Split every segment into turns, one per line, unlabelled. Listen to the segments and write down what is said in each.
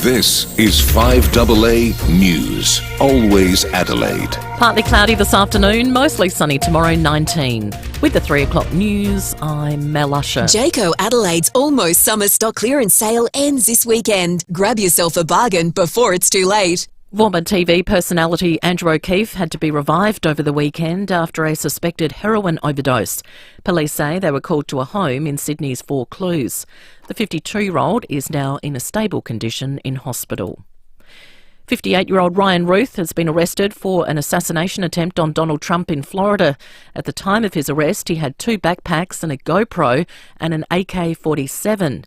This is 5AA News. Always Adelaide.
Partly cloudy this afternoon, mostly sunny tomorrow, 19. With the 3 o'clock news, I'm Mel Usher.
Jayco Adelaide's almost summer stock clearance sale ends this weekend. Grab yourself a bargain before it's too late.
Former TV personality Andrew O'Keefe had to be revived over the weekend after a suspected heroin overdose. Police say they were called to a home in Sydney's Vaucluse. The 52-year-old is now in a stable condition in hospital. 58-year-old Ryan Ruth has been arrested for an assassination attempt on Donald Trump in Florida. At the time of his arrest, he had 2 backpacks and a GoPro and an AK-47.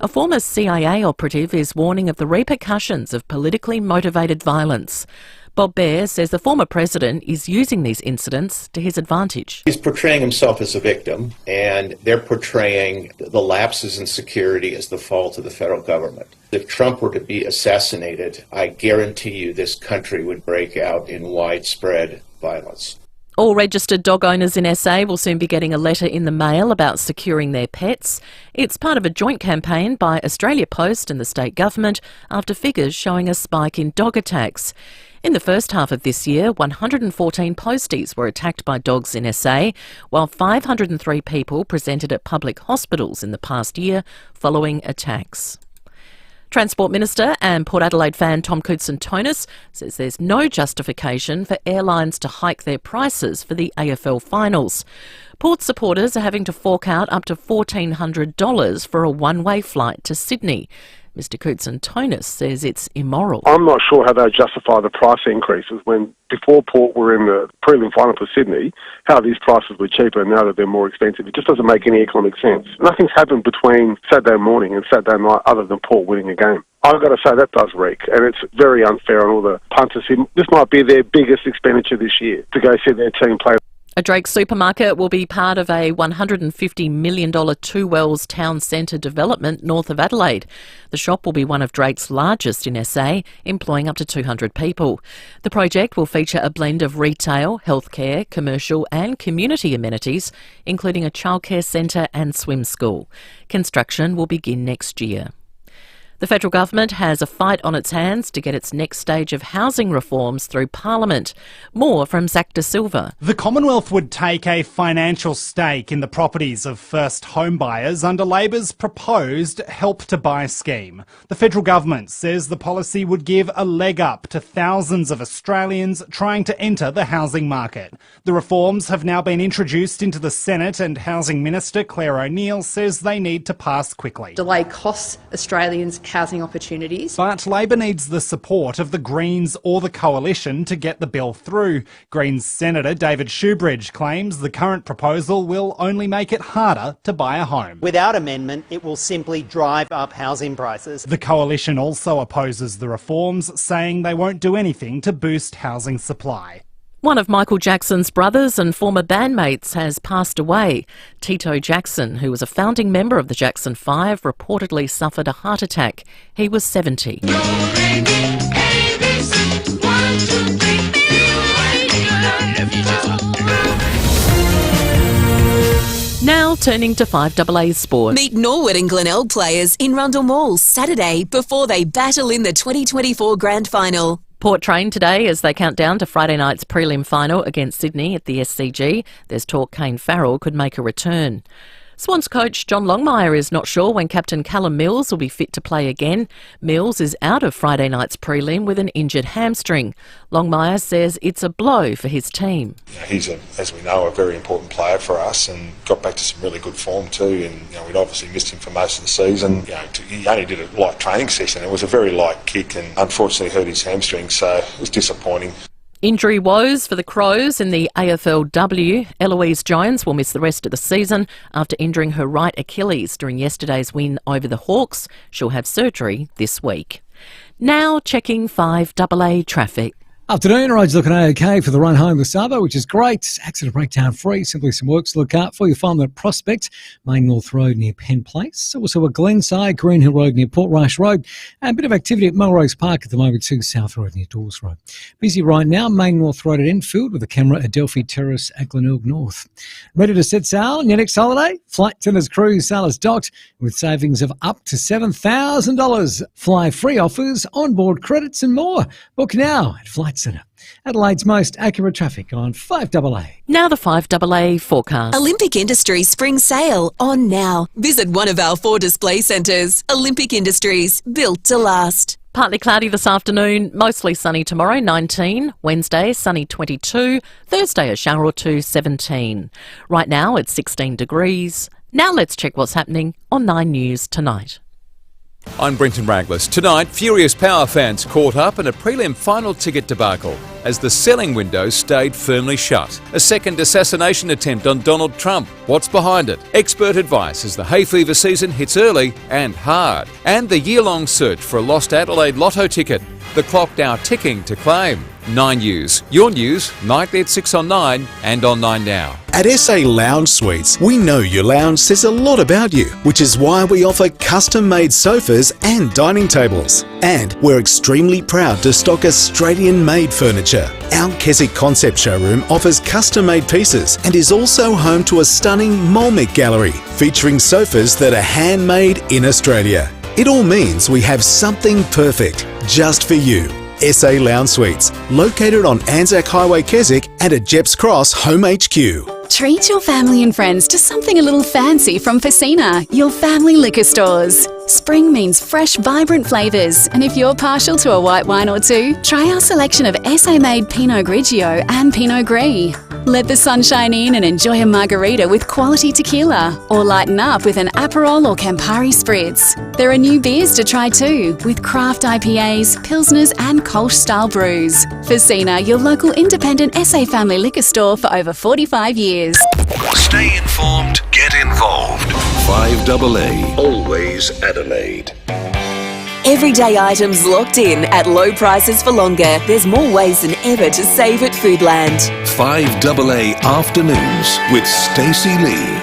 A former CIA operative is warning of the repercussions of politically motivated violence. Bob Baer says the former president is using these incidents to his advantage.
He's portraying himself as a victim, and they're portraying the lapses in security as the fault of the federal government. If Trump were to be assassinated, I guarantee you this country would break out in widespread violence.
All registered dog owners in SA will soon be getting a letter in the mail about securing their pets. It's part of a joint campaign by Australia Post and the state government after figures showing a spike in dog attacks. In the first half of this year, 114 posties were attacked by dogs in SA, while 503 people presented at public hospitals in the past year following attacks. Transport Minister and Port Adelaide fan Tom Coutson-Tonis says there's no justification for airlines to hike their prices for the AFL finals. Port supporters are having to fork out up to $1,400 for a one-way flight to Sydney. Mr Coutson-Tonis says it's immoral.
I'm not sure how they justify the price increases when before Port were in the prelim final for Sydney, how these prices were cheaper and now that they're more expensive. It just doesn't make any economic sense. Nothing's happened between Saturday morning and Saturday night other than Port winning a game. I've got to say that does reek, and it's very unfair on all the punters. This might be their biggest expenditure this year, to go see their team play.
A Drake supermarket will be part of a $150 million Two Wells town centre development north of Adelaide. The shop will be one of Drake's largest in SA, employing up to 200 people. The project will feature a blend of retail, healthcare, commercial and community amenities, including a childcare centre and swim school. Construction will begin next year. The federal government has a fight on its hands to get its next stage of housing reforms through Parliament. More from Zach De Silva.
The Commonwealth would take a financial stake in the properties of first home buyers under Labor's proposed Help to Buy scheme. The federal government says the policy would give a leg up to thousands of Australians trying to enter the housing market. The reforms have now been introduced into the Senate, and Housing Minister Claire O'Neill says they need to pass quickly.
Delay costs Australians housing opportunities.
But Labor needs the support of the Greens or the Coalition to get the bill through. Greens Senator David Shoebridge claims the current proposal will only make it harder to buy a home.
Without amendment, it will simply drive up housing prices.
The Coalition also opposes the reforms, saying they won't do anything to boost housing supply.
One of Michael Jackson's brothers and former bandmates has passed away. Tito Jackson, who was a founding member of the Jackson 5, reportedly suffered a heart attack. He was 70. Now turning to 5AA sport.
Meet Norwood and Glenelg players in Rundle Mall Saturday before they battle in the 2024 Grand Final.
Port trained today as they count down to Friday night's prelim final against Sydney at the SCG. There's talk Kane Farrell could make a return. Swans coach John Longmire is not sure when captain Callum Mills will be fit to play again. Mills is out of Friday night's prelim with an injured hamstring. Longmire says it's a blow for his team.
He's, as we know, a very important player for us and got back to some really good form too. And we'd obviously missed him for most of the season. He only did a light training session. It was a very light kick and unfortunately hurt his hamstring, so it was disappointing.
Injury woes for the Crows in the AFLW. Eloise Jones will miss the rest of the season after injuring her right Achilles during yesterday's win over the Hawks. She'll have surgery this week. Now checking 5AA traffic.
Afternoon, roads looking okay for the run home this Sabo, which is great. Accident breakdown free, simply some works to look out for. You'll find them at Prospect, Main North Road near Penn Place. Also at Glenside, Green Hill Road near Portrush Road, and a bit of activity at Melrose Park at the moment too, South Road near Dawes Road. Busy right now, Main North Road at Enfield with a camera at Adelphi Terrace at Glenelg North. Ready to set sail on your next holiday? Flight Centre's cruise sail is docked with savings of up to $7,000. Fly free offers, onboard credits and more. Book now at Flight Centre. Adelaide's most accurate traffic on 5AA.
Now the 5AA forecast.
Olympic Industries Spring Sale on now. Visit one of our 4 display centres. Olympic Industries, built to last.
Partly cloudy this afternoon, mostly sunny tomorrow, 19. Wednesday, sunny, 22. Thursday, a shower or two, 17. Right now, it's 16 degrees. Now let's check what's happening on 9 News tonight.
I'm Brenton Raglas. Tonight, furious Power fans caught up in a prelim final ticket debacle as the selling window stayed firmly shut. A second assassination attempt on Donald Trump. What's behind it? Expert advice as the hay fever season hits early and hard. And the year-long search for a lost Adelaide lotto ticket. The clock now ticking to claim. 9 News. Your news, nightly at 6 on 9 and on 9 Now.
At SA Lounge Suites, we know your lounge says a lot about you, which is why we offer custom-made sofas and dining tables. And we're extremely proud to stock Australian-made furniture. Our Keswick Concept Showroom offers custom-made pieces and is also home to a stunning Molmick gallery featuring sofas that are handmade in Australia. It all means we have something perfect just for you. SA Lounge Suites, located on Anzac Highway, Keswick and at Jeps Cross Home HQ.
Treat your family and friends to something a little fancy from FIVEAA, your family liquor stores. Spring means fresh, vibrant flavours, and if you're partial to a white wine or two, try our selection of SA-made Pinot Grigio and Pinot Gris. Let the sunshine in and enjoy a margarita with quality tequila, or lighten up with an Aperol or Campari Spritz. There are new beers to try too, with craft IPAs, Pilsners and Kolsch-style brews. FIVEAA, your local independent SA family liquor store for over 45 years.
Stay informed, get involved. 5AA, always Adelaide.
Everyday items locked in at low prices for longer. There's more ways than ever to save at Foodland.
5AA Afternoons with Stacey Lee.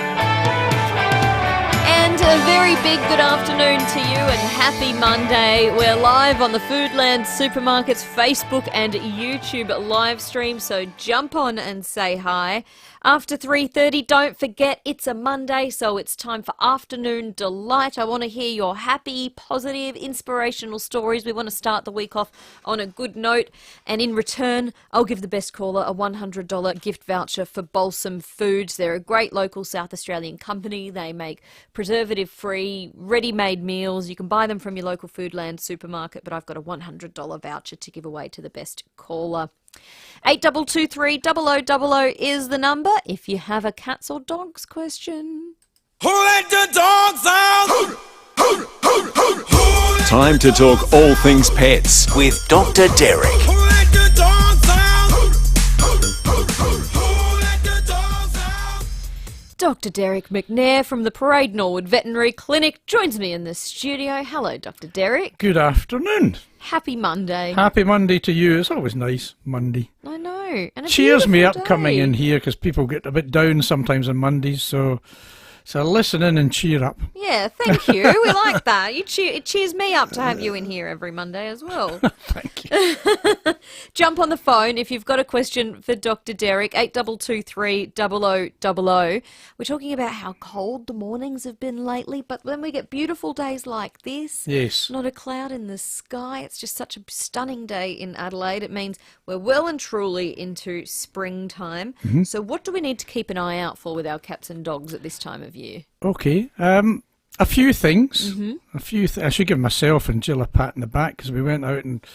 And a very big good afternoon to you and happy Monday. We're live on the Foodland Supermarkets Facebook and YouTube live stream, so jump on and say hi. After 3:30, don't forget it's a Monday, so it's time for Afternoon Delight. I want to hear your happy, positive, inspirational stories. We want to start the week off on a good note, and in return, I'll give the best caller a $100 gift voucher for Balsam Foods. They're a great local South Australian company. They make preservative-free, ready-made meals. You can buy them from your local Foodland supermarket, but I've got a $100 voucher to give away to the best caller. 8223 is the number if you have a cats or dogs question.
Who let the dogs out?
Time to talk all things pets with Dr. Derek.
Who let the dogs out?
Dr. Derek McNair from the Parade Norwood Veterinary Clinic joins me in the studio. Hello, Dr. Derek.
Good afternoon.
Happy Monday.
Happy Monday to you. It's always nice, Monday.
I know. And
cheers me up
day.
Coming in here because people get a bit down sometimes on Mondays, so listen in and cheer up.
Yeah, thank you. We like that. It cheers me up to have you in here every Monday as well.
Thank you.
Jump on the phone if you've got a question for Dr. Derek, 8223 0000. We're talking about how cold the mornings have been lately, but when we get beautiful days like this,
yes,
not a cloud in the sky, it's just such a stunning day in Adelaide. It means we're well and truly into springtime.
Mm-hmm.
So what do we need to keep an eye out for with our cats and dogs at this time of year?
Okay, a few things.
Mm-hmm.
I should give myself and Jill a pat in the back because we went out and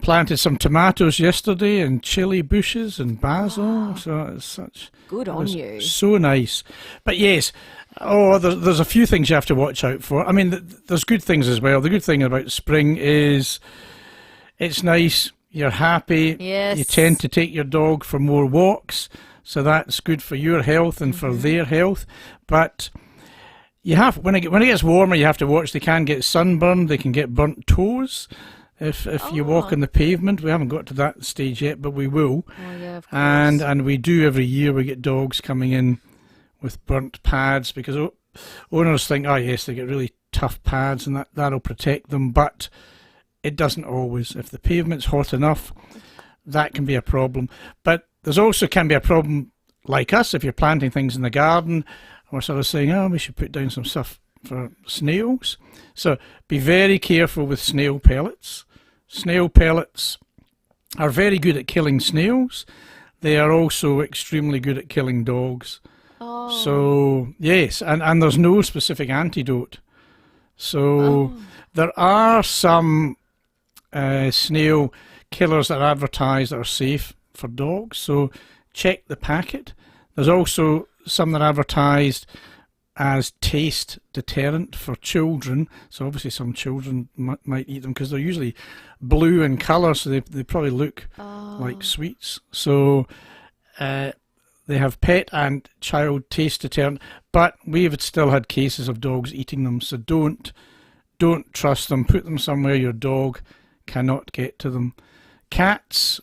planted some tomatoes yesterday and chilli bushes and basil. Wow. So it's such
good on you.
So nice. But yes, there's a few things you have to watch out for. I mean, there's good things as well. The good thing about spring is it's nice. You're happy.
Yes.
You tend to take your dog for more walks. So that's good for your health and for their health. But you have when it gets warmer, you have to watch. They can get sunburned. They can get burnt toes. If you walk on the pavement. We haven't got to that stage yet, but we will.
Oh, yeah, of course.
And we do every year. We get dogs coming in with burnt pads because owners think, oh yes, they get really tough pads and that'll protect them, but it doesn't always. If the pavement's hot enough, that can be a problem. But there's also can be a problem like us if you're planting things in the garden. We're sort of saying, oh, we should put down some stuff for snails. So be very careful with snail pellets. Snail pellets are very good at killing snails. They are also extremely good at killing dogs.
Oh.
So, yes, and there's no specific antidote. So there are some snail killers that are advertised that are safe for dogs. So check the packet. There's also some that are advertised as taste deterrent for children. So obviously some children might eat them because they're usually blue in colour, so they probably look like sweets. So they have pet and child taste deterrent, but we've still had cases of dogs eating them, so don't trust them. Put them somewhere your dog cannot get to them. Cats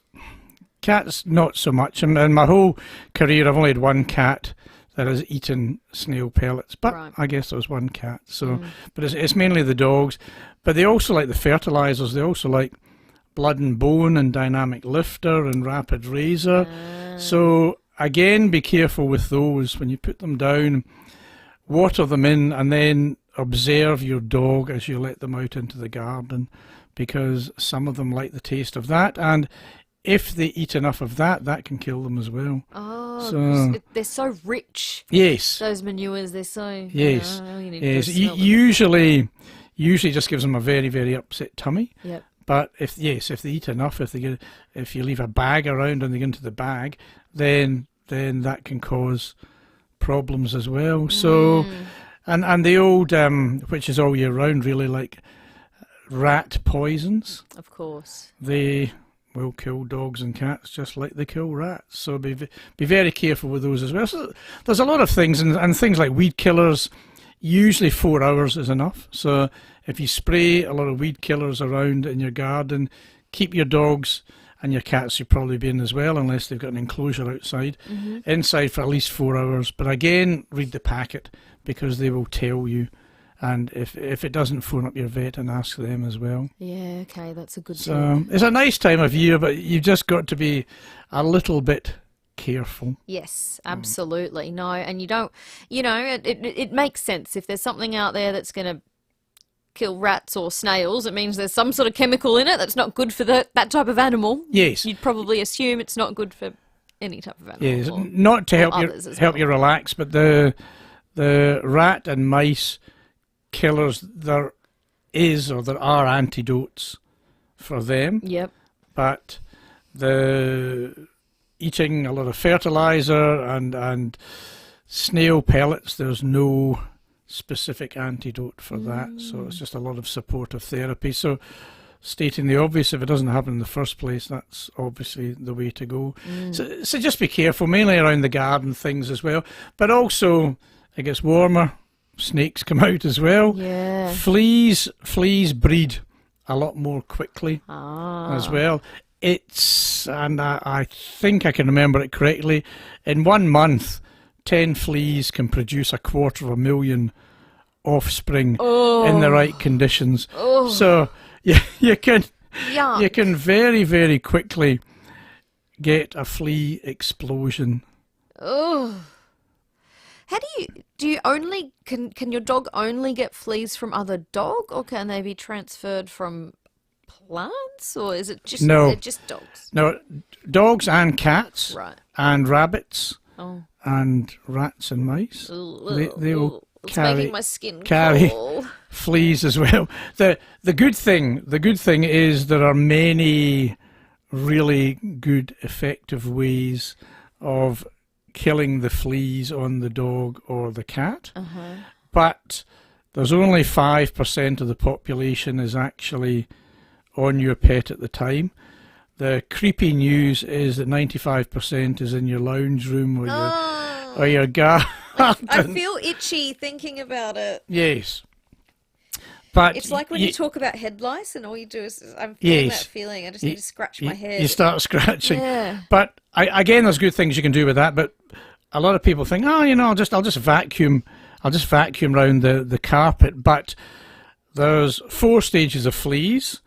not so much. In my whole career I've only had one cat that has eaten snail pellets, but
Right.
I guess there was one cat. So, but it's mainly the dogs. But they also like the fertilizers. They also like Blood and Bone and Dynamic Lifter and Rapid Razor. So again, be careful with those when you put them down. Water them in and then observe your dog as you let them out into the garden, because some of them like the taste of that, and if they eat enough of that, that can kill them as well.
Oh,
so,
they're so rich.
Yes.
Those manures, they're so...
Yes.
You need
Yes.
to smell them.
Usually just gives them a very, very upset tummy.
Yep.
But if they eat enough, if you leave a bag around and they get into the bag, then that can cause problems as well. So, and the old, which is all year round really, like rat poisons.
Of course.
They will kill dogs and cats just like they kill rats. So be very careful with those as well. So there's a lot of things, and things like weed killers, usually 4 hours is enough. So if you spray a lot of weed killers around in your garden, keep your dogs and your cats should probably be in as well, unless they've got an enclosure outside, inside for at least 4 hours. But again, read the packet, because they will tell you. And if it doesn't, phone up your vet and ask them as well.
Yeah, okay, that's a good tip.
So it's a nice time of year, but you've just got to be a little bit careful.
Yes, absolutely. No, and you don't, it makes sense. If there's something out there that's going to kill rats or snails, it means there's some sort of chemical in it that's not good for that type of animal.
Yes.
You'd probably assume it's not good for any type of animal.
Yes,
or
not to
others
help you relax, but the rat and mice killers, there are antidotes for them.
Yep.
But the eating a lot of fertilizer and snail pellets, there's no specific antidote for that. So it's just a lot of supportive therapy. So stating the obvious, if it doesn't happen in the first place, that's obviously the way to go. So just be careful, mainly around the garden things as well. But also, it gets warmer, snakes come out as well.
Yeah.
Fleas breed a lot more quickly as well. And I think I can remember it correctly, in 1 month 10 fleas can produce 250,000 offspring in the right conditions. So you can very, very quickly get a flea explosion.
How do you only can your dog only get fleas from other dog, or can they be transferred from plants, or is it just dogs?
No, dogs and cats,
Right.
and rabbits,
Oh.
and rats and mice. They will
It's
carry
making my skin
carry
crawl.
fleas as well. The good thing is there are many really good effective ways of killing the fleas on the dog or the cat. But there's only 5% of the population is actually on your pet at the time. The creepy news is that 95% is in your lounge room or your garden.
I feel itchy thinking about it.
Yes. But
it's like when you talk about head lice and all you do is, I'm feeling that feeling. I just need to scratch my head.
You start scratching.
Yeah.
But again, there's good things you can do with that. But a lot of people think, oh, you know, I'll just vacuum. I'll just vacuum around the carpet. But there's 4 stages of fleas: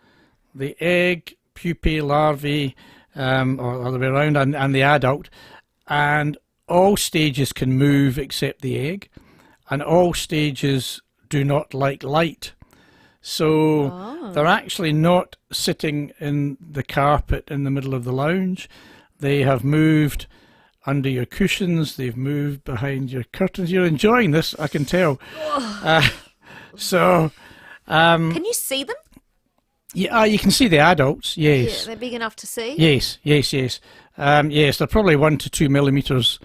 the egg, pupae, larvae, or other way around, and the adult. And all stages can move except the egg, and all stages do not like light. So they're actually not sitting in the carpet in the middle of the lounge. They have moved under your cushions. They've moved behind your curtains. You're enjoying this, I can tell.
Can you see them?
Yeah, you can see the adults. Yes.
Yeah, they're big enough to see.
Yes. Yes, they're probably 1 to 2 millimeters,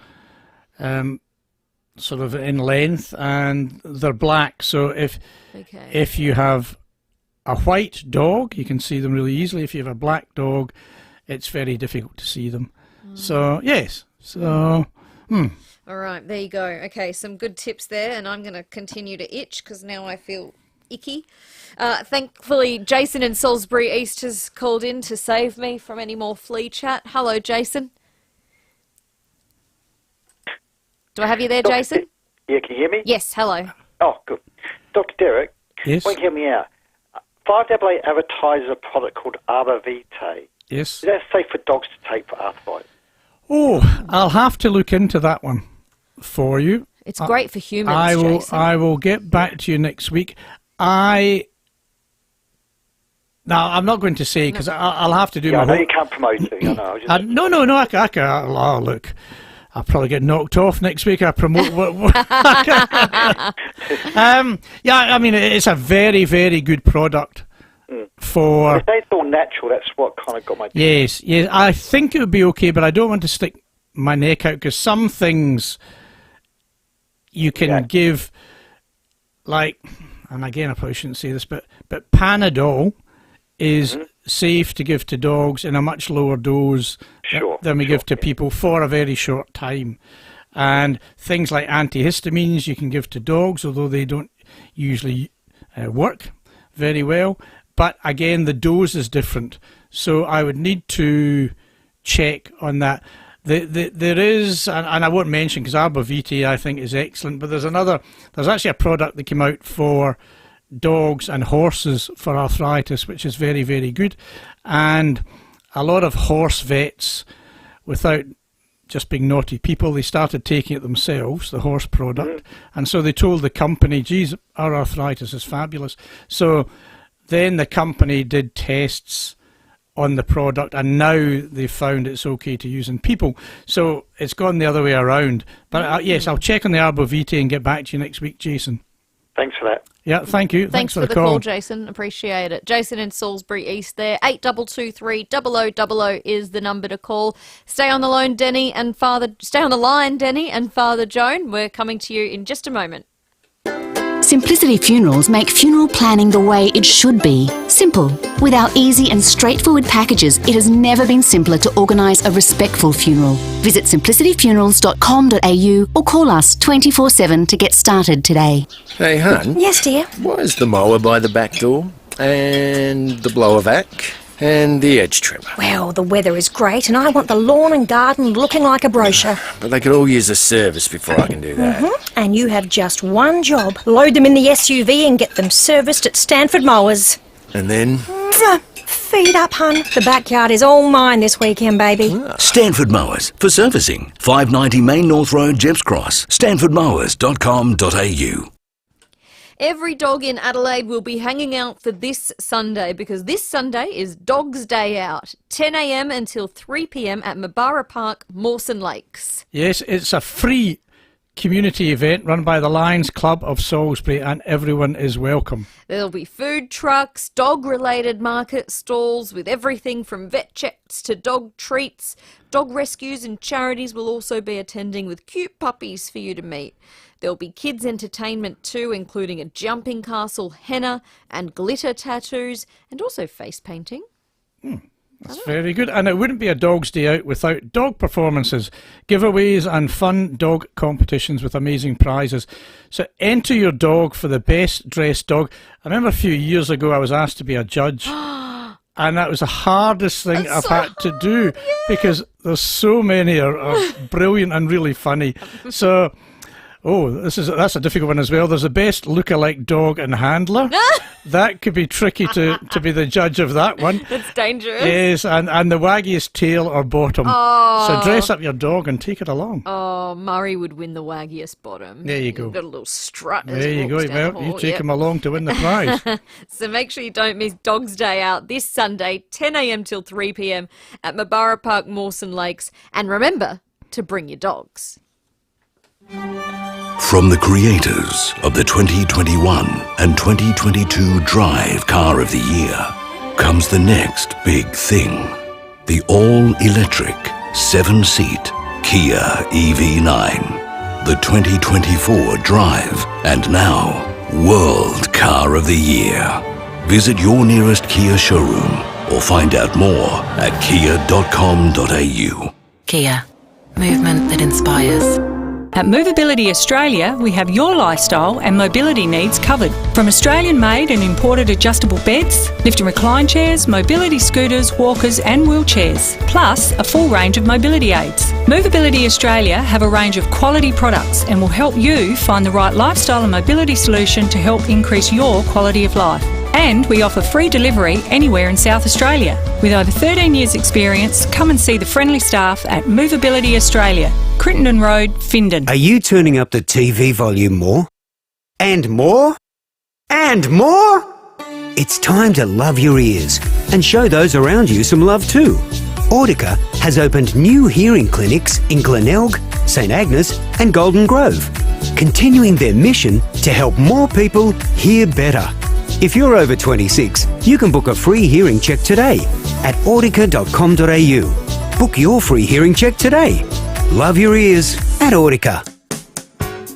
sort of in length, and they're black. So if you have a white dog, you can see them really easily. If you have a black dog, it's very difficult to see them. So yes. So.
All right, there you go. Okay, some good tips there, and I'm going to continue to itch because now I feel icky. Thankfully, Jason in Salisbury East has called in to save me from any more flea chat. Hello, Jason. Do I have you there, Jason?
Yeah, can you hear me?
Yes, hello.
Oh, good. Dr. Derek,
yes.
Why don't you hear me out? FIVEAA advertises a product called FIVEAA.
Yes.
Is that safe for dogs to take for arthritis?
Oh, I'll have to look into that one for you.
It's great for humans, Jason.
I will get back to you next week. Now, I'm not going to say, because I'll have to do my...
I know you can't promote it. I know.
No, I can. Oh, look, I'll probably get knocked off next week. I promote... yeah, I mean, it's a very, very good product for...
If it's all natural, that's what kind of got my...
Yes, I think it would be okay, but I don't want to stick my neck out, because some things you can give, like... And again, I probably shouldn't say this, but Panadol is safe to give to dogs in a much lower dose than we give to people for a very short time. And things like antihistamines you can give to dogs, although they don't usually work very well. But again, the dose is different. So I would need to check on that. There is, and I won't mention because FIVEAA I think is excellent, but there's actually a product that came out for dogs and horses for arthritis, which is very, very good. And a lot of horse vets, without just being naughty people, they started taking it themselves, the horse product. And so they told the company, geez, our arthritis is fabulous. So then the company did tests on the product, and now they've found it's okay to use in people. So it's gone the other way around. But yes, I'll check on the FIVEAA and get back to you next week, Jason.
Thanks for that.
Yeah, thank you.
Thanks for the call, Jason. Appreciate it. Jason in Salisbury East there. 8223 0000 is the number to call. Stay on the line, Denny and Father Joan. We're coming to you in just a moment.
Simplicity Funerals make funeral planning the way it should be. Simple. With our easy and straightforward packages, it has never been simpler to organise a respectful funeral. Visit simplicityfunerals.com.au or call us 24/7 to get started today.
Hey, hun.
Yes, dear?
Why is the mower by the back door? And the blower vac? And the edge trimmer?
Well, the weather is great and I want the lawn and garden looking like a brochure.
But they could all use a service before I can do that.
And you have just one job. Load them in the SUV and get them serviced at Stanford Mowers.
And then?
Feed up, hun. The backyard is all mine this weekend, baby.
Stanford Mowers for servicing. 590 Main North Road, Jeps Cross. stanfordmowers.com.au.
Every dog in Adelaide will be hanging out for this Sunday because this Sunday is Dogs' Day Out, 10 a.m. until 3 p.m. at Mabara Park, Mawson Lakes.
Yes, it's a free community event run by the Lions Club of Salisbury, and everyone is welcome.
There'll be food trucks, dog-related market stalls with everything from vet checks to dog treats. Dog rescues and charities will also be attending with cute puppies for you to meet. There'll be kids' entertainment too, including a jumping castle, henna and glitter tattoos, and also face painting.
That's very good. And it wouldn't be a Dog's Day Out without dog performances, giveaways and fun dog competitions with amazing prizes. So enter your dog for the best dressed dog. I remember a few years ago I was asked to be a judge. And that was the hardest thing I've had to do because there's so many are brilliant and really funny. So, that's a difficult one as well. There's the best look-alike dog and handler. That could be tricky to be the judge of that one.
That's dangerous.
Yes, and the waggiest tail or bottom.
Oh.
So dress up your dog and take it along.
Oh, Murray would win the waggiest bottom.
There you go.
He's got a little strut.
There you go. Well, you take him along to win the prize.
So make sure you don't miss Dog's Day Out this Sunday, 10 a.m. till 3 p.m. at Mabara Park, Mawson Lakes. And remember to bring your dogs.
From the creators of the 2021 and 2022 Drive Car of the Year comes the next big thing. The all-electric 7-seat Kia EV9. The 2024 Drive and now World Car of the Year. Visit your nearest Kia showroom or find out more at kia.com.au.
Kia. Movement that inspires.
At Movability Australia, we have your lifestyle and mobility needs covered. From Australian-made and imported adjustable beds, lift and recline chairs, mobility scooters, walkers and wheelchairs, plus a full range of mobility aids. Movability Australia have a range of quality products and will help you find the right lifestyle and mobility solution to help increase your quality of life. And we offer free delivery anywhere in South Australia. With over 13 years experience, come and see the friendly staff at Movability Australia, Crittenden Road, Findon.
Are you turning up the TV volume more? And more? And more? It's time to love your ears and show those around you some love too. Audica has opened new hearing clinics in Glenelg, St Agnes and Golden Grove, continuing their mission to help more people hear better. If you're over 26, you can book a free hearing check today at audica.com.au. Book your free hearing check today. Love your ears at Audica.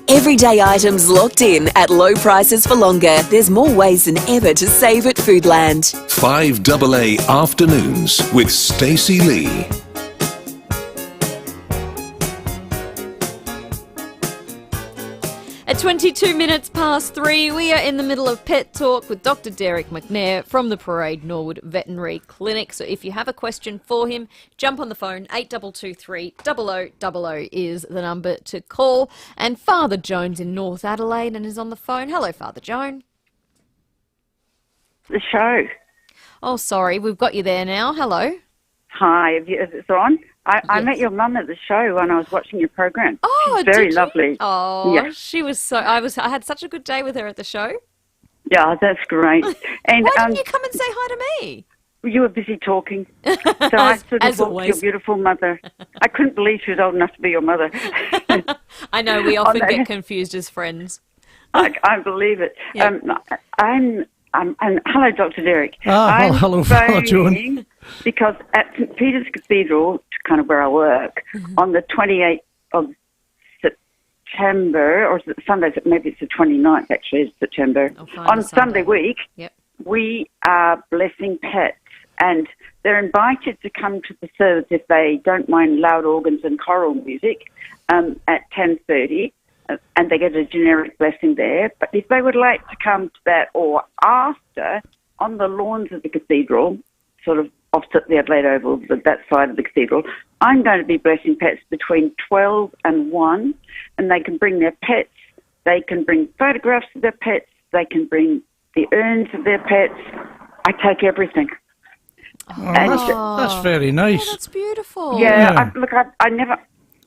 Everyday items locked in at low prices for longer. There's more ways than ever to save at Foodland.
5AA Afternoons with Stacey Lee.
At 22 minutes past 3, we are in the middle of Pet Talk with Dr. Derek McNair from the Parade Norwood Veterinary Clinic. So if you have a question for him, jump on the phone. 8223 0000 is the number to call. And Father Joan's in North Adelaide and is on the phone. Hello, Father Joan.
The show.
Oh, sorry, we've got you there now. Hello.
Hi, is it on? I met your mum at the show when I was watching your program.
Oh,
she's very
did you?
lovely.
Oh,
yeah.
She was so. I had such a good day with her at the show.
Yeah, that's great. And
why didn't you come and say hi to me?
You were busy talking, so I sort of walked your beautiful mother. I couldn't believe she was old enough to be your mother.
I know we often get confused as friends.
I believe it.
Yeah.
And hello, Dr. Derek.
Well, hello, Joan.
Because at St Peter's Cathedral, kind of where I work, on the 28th of September, or is it Sunday, maybe it's the 29th actually, of September, on Sunday week, we are blessing pets. And they're invited to come to the service if they don't mind loud organs and choral music at 10:30. And they get a generic blessing there. But if they would like to come to that or after, on the lawns of the cathedral, sort of opposite the Adelaide Oval, that side of the cathedral, I'm going to be blessing pets between 12 and 1, and they can bring their pets, they can bring photographs of their pets, they can bring the urns of their pets. I take everything.
Oh, that's very nice.
Oh, that's beautiful.
Yeah. I never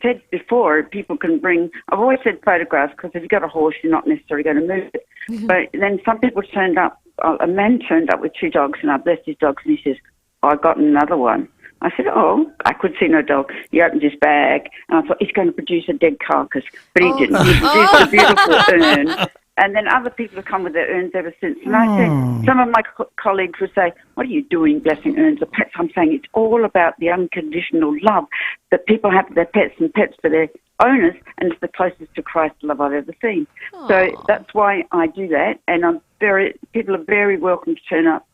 said before, people can bring, I've always said photographs, because if you've got a horse, you're not necessarily going to move it. But then some people turned up, a man turned up with 2 dogs, and I blessed his dogs, and he says, I got another one. I said, I could see no dog. He opened his bag, and I thought, he's going to produce a dead carcass. But he didn't. He produced a beautiful urn. And then other people have come with their urns ever since. And I said, some of my colleagues would say, what are you doing blessing urns of pets? I'm saying it's all about the unconditional love that people have for their pets and pets for their owners, and it's the closest to Christ love I've ever seen. So that's why I do that, and people are very welcome to turn up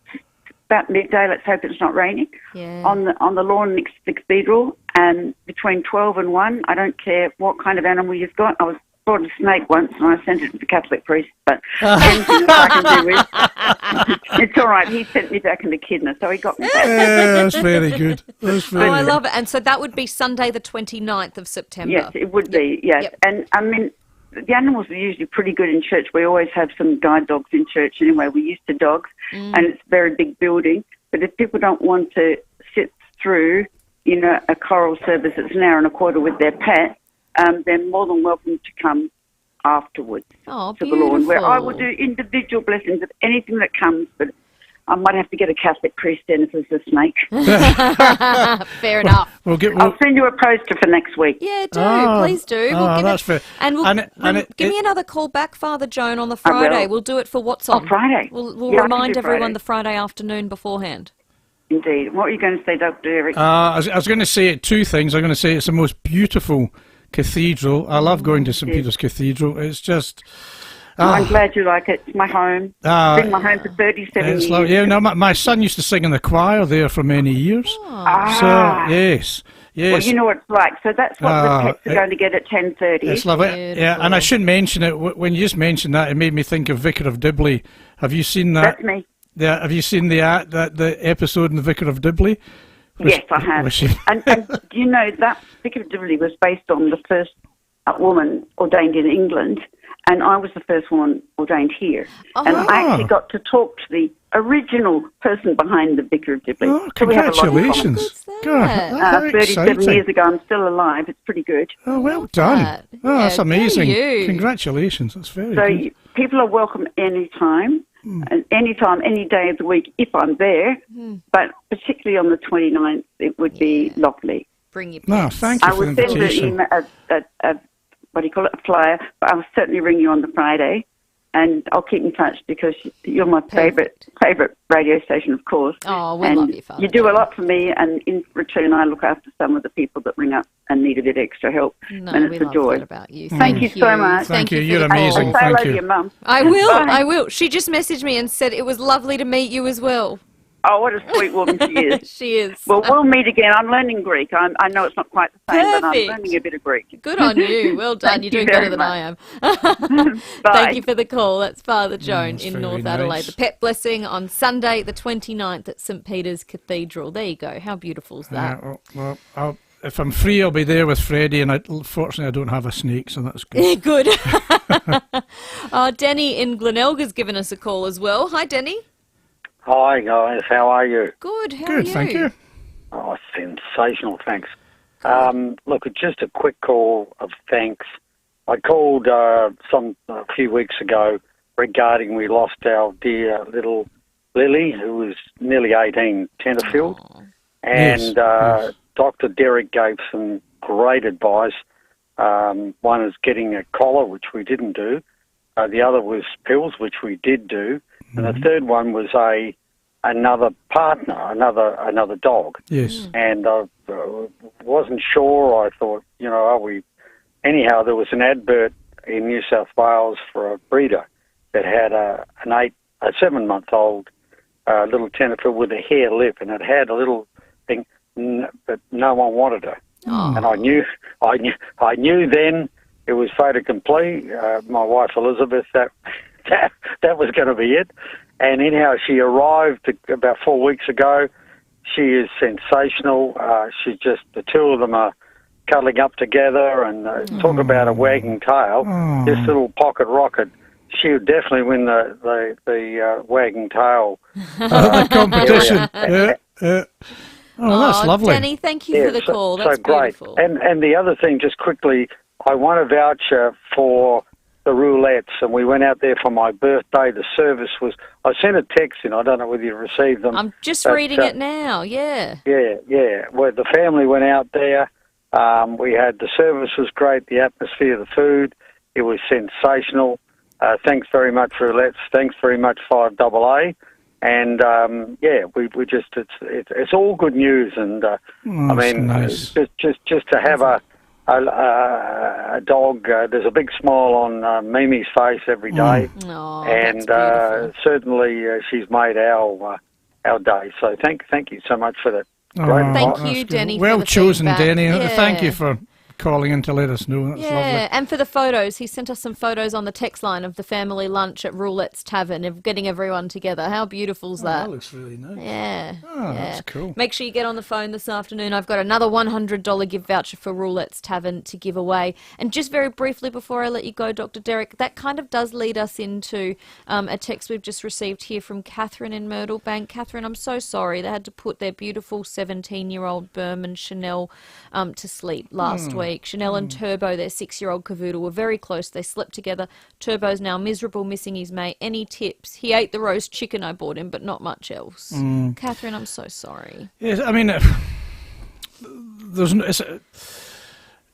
about midday. Let's hope it's not raining.
Yeah.
On the lawn next to the cathedral, and between 12 and 1, I don't care what kind of animal you've got. I was brought a snake once, and I sent it to the Catholic priest, but anything I can do with, it's all right. He sent me back in the kidney, so he got me back.
Yeah, that's very good. That's very
I
good.
love it. And so that would be Sunday the 29th of September.
Yes, it would be, yes.
Yep.
And, I mean, the animals are usually pretty good in church. We always have some guide dogs in church anyway. We're used to dogs, and it's a very big building. But if people don't want to sit through, a choral service that's an hour and a quarter with their pet, they're more than welcome to come afterwards
to
the lawn, where I will do individual blessings of anything that comes, but I might have to get a Catholic priest in if there's a snake.
Fair enough.
I'll send you a poster for next week.
Yeah, please do.
That's fair.
And give me another call back, Father Joan, on the Friday. We'll do it for What's On.
Friday.
We'll
Yeah, I can
remind
do
everyone
Friday.
the Friday afternoon beforehand.
Indeed. What are you going to say, Dr. Eric?
I was going to say two things. I'm going to say it's the most beautiful cathedral. I love going to St. Peter's Cathedral. It's just...
I'm glad you like it. It's my home. It's been my home for 37 years.
Yeah, no, my son used to sing in the choir there for many years. So, yes.
Well, you know what it's like. So that's what the pets are going to get at 10:30.
It's lovely. Yeah, and I should mention it. When you just mentioned that, it made me think of Vicar of Dibley. Have you seen that?
That's me.
Yeah, have you seen the episode in the Vicar of Dibley?
Yes, I have. And that Vicar of Dibley was based on the first woman ordained in England, and I was the first woman ordained here. And I actually got to talk to the original person behind the Vicar of Dibley.
Oh, congratulations. God,
37 years ago. I'm still alive. It's pretty good.
Oh, well done. Oh, that's amazing. Congratulations. That's very good.
People are welcome anytime. And anytime, any day of the week, if I'm there, but particularly on the 29th, it would be lovely.
Bring your
No, thank you for the invitation.
I will send a flyer, but I'll certainly ring you on the Friday, and I'll keep in touch because you're my favourite radio station, of course.
Oh, we love you, Father.
You do a lot for me, and in return, I look after some of the people that ring up and need a bit extra help, and it's a joy.
That about you.
Thank you so much.
Thank you. You're amazing.
Say hello
Thank
to
you.
your mum.
I will.
Bye.
I will. She just messaged me and said it was lovely to meet you as well.
Oh, what a sweet woman she is.
She is.
Well, we'll meet again. I'm learning Greek. I know it's not quite the same, but I'm
Perfect.
learning a bit of Greek.
Good on you. Well done.
Thank
You're
you
doing better
very
than I am.
Bye.
Thank you for the call. That's Father Joan
that's
in
very
North
nice.
Adelaide. The pet blessing on Sunday, the 29th at St. Peter's Cathedral. There you go. How beautiful is that?
Well, if I'm free, I'll be there with Freddie, and fortunately I don't have a snake, so that's good.
Good. Denny in Glenelga's given us a call as well. Hi, Denny.
Hi guys, how are you?
Good, how are you?
Thank you.
Oh, sensational, thanks. Look, just a quick call of thanks. I called a few weeks ago regarding we lost our dear little Lily, who was nearly 18, Tenterfield. And Dr. Derek gave some great advice. One is getting a collar, which we didn't do. The other was pills, which we did do. And the third one was another partner, another dog.
Yes.
And I wasn't sure. I thought, are we... Anyhow, there was an advert in New South Wales for a breeder that had a 7-month-old little Tenterfield with a hair lip, and it had a little thing, but no one wanted her.
Oh.
And I knew then it was fait accompli. My wife Elizabeth, that was going to be it. And anyhow, she arrived about 4 weeks ago. She is sensational. The two of them are cuddling up together, and talk about a wagging tail. This little pocket rocket, she would definitely win the wagging tail
competition. Oh, that's lovely.
Danny, thank you for the call. That's
great.
beautiful.
And the other thing, just quickly, I want to vouch for the roulettes, and we went out there for my birthday. The service was... I sent a text in. I don't know whether you received them.
I'm just reading it now, yeah.
Yeah. Well, the family went out there. The service was great, the atmosphere, the food. It was sensational. Thanks very much, roulettes. Thanks very much, FIVEAA. And we just it's all good news. And I mean,
nice.
just to have a dog. There's a big smile on Mimi's face every day,
Oh,
and
that's beautiful.
certainly she's made our our day. So thank you so much for that.
Thank you, Denny.
Well
for the
chosen,
feedback.
Denny.
Yeah.
Thank you for calling in to let us know. That's lovely.
And for the photos. He sent us some photos on the text line of the family lunch at Roulette's Tavern, of getting everyone together. How beautiful is that?
That looks really nice.
Yeah.
Oh, that's cool.
Make sure you get on the phone this afternoon. I've got another $100 gift voucher for Roulette's Tavern to give away. And just very briefly before I let you go, Dr. Derek, that kind of does lead us into a text we've just received here from Catherine in Myrtle Bank. Catherine, I'm so sorry. They had to put their beautiful 17-year-old Berman Chanel to sleep last week. Chanel and Turbo, their 6-year-old cavoodle, were very close. They slept together. Turbo's now miserable, missing his mate. Any tips? He ate the roast chicken I bought him, but not much else. Catherine, I'm so sorry.
Yes, I mean,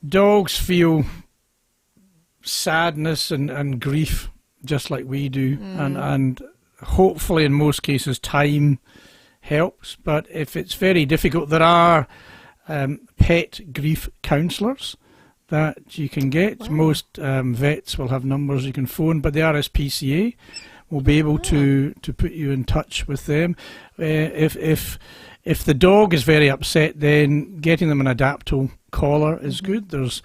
dogs feel sadness and grief just like we do, and hopefully in most cases time helps. But if it's very difficult, there are pet grief counsellors that you can get. Wow. Most vets will have numbers you can phone, but the RSPCA will be able to put you in touch with them. If the dog is very upset, then getting them an Adaptil collar is good. There's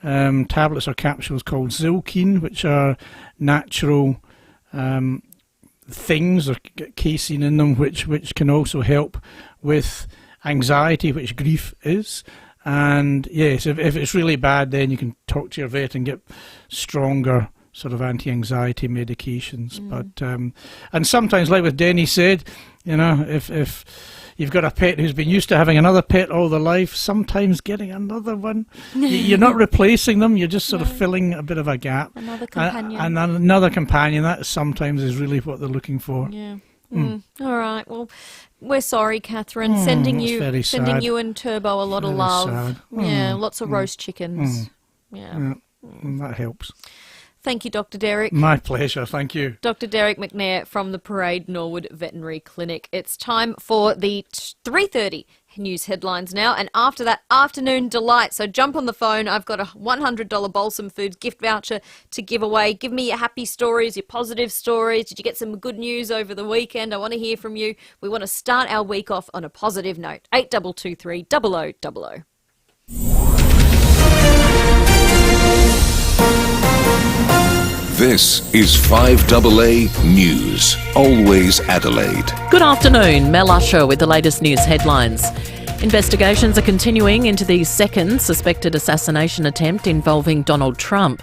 tablets or capsules called Zilkine, which are natural things or casein in them, which can also help with anxiety, which grief is. And yes, if it's really bad, then you can talk to your vet and get stronger sort of anti-anxiety medications. But and sometimes, like with Denny said, you know, if you've got a pet who's been used to having another pet all their life, sometimes getting another one, you're not replacing them, you're just sort of filling a bit of a gap.
Another companion.
And another companion, that sometimes is really what they're looking for.
Yeah. All right. Well, we're sorry, Catherine. Sending you and Turbo a lot of love.
Sad.
Yeah, lots of roast chickens.
Yeah. That helps.
Thank you, Dr. Derek.
My pleasure. Thank you.
Dr. Derek McNair from the Parade Norwood Veterinary Clinic. It's time for the 3:30 news headlines now, and after that, afternoon delight. So jump on the phone. I've got a $100 Balsam Foods gift voucher to give away. Give me your happy stories, your positive stories. Did you get some good news over the weekend? I want to hear from you. We want to start our week off on a positive note. 8223 0000.
This is 5AA News, always Adelaide.
Good afternoon, Mel Usher with the latest news headlines. Investigations are continuing into the second suspected assassination attempt involving Donald Trump.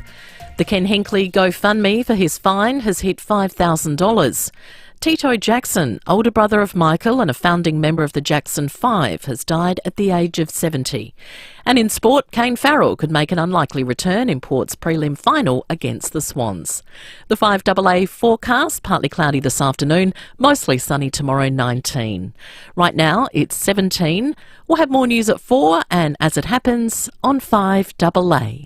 The Ken Hinckley GoFundMe for his fine has hit $5,000. Tito Jackson, older brother of Michael and a founding member of the Jackson 5, has died at the age of 70. And in sport, Kane Farrell could make an unlikely return in Port's prelim final against the Swans. The 5AA forecast, partly cloudy this afternoon, mostly sunny tomorrow, 19. Right now, it's 17. We'll have more news at 4 and, as it happens, on 5AA.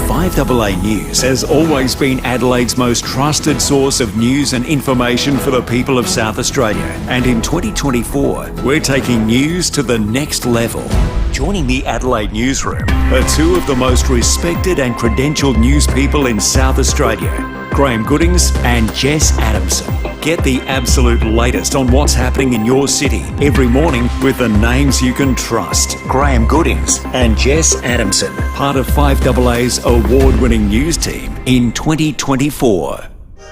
5AA News has always been Adelaide's most trusted source of news and information for the people of South Australia. And in 2024, we're taking news to the next level. Joining the Adelaide newsroom are two of the most respected and credentialed news people in South Australia, Graham Goodings and Jess Adamson. Get the absolute latest on what's happening in your city every morning with the names you can trust. Graham Goodings and Jess Adamson, part of 5AA's award-winning news team in 2024.